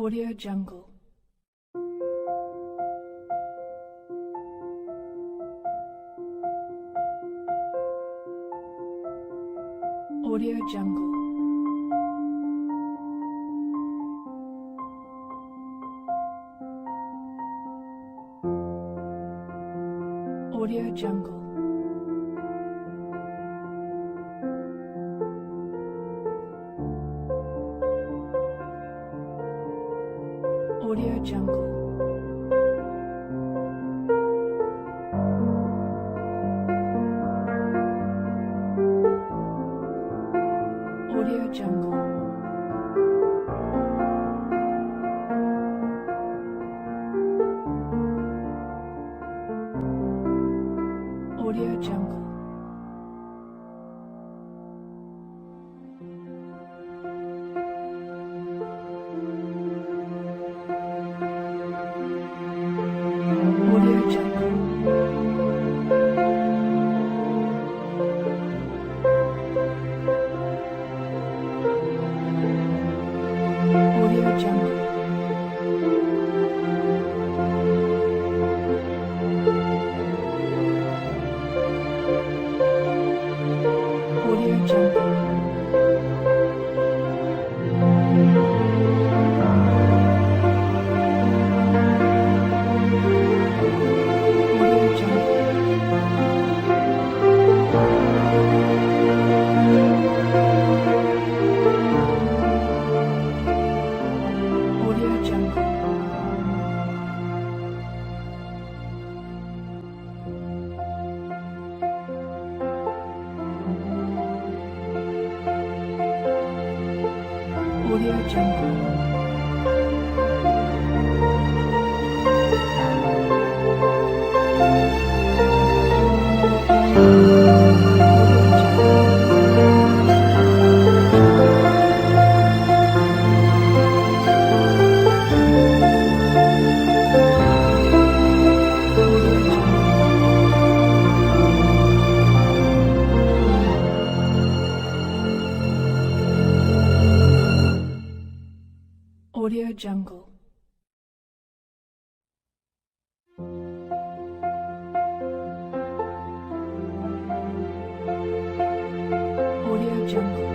Audio Jungle. Audio Jungle. Audio Jungle. Audio Jungle. Audio Jungle. Audio Jungle. Audio Jungle. Audio Jungle. Audio Jungle. Audio Jungle. Audio Jungle. Audio Jungle. Audio Jungle. Audio Jungle.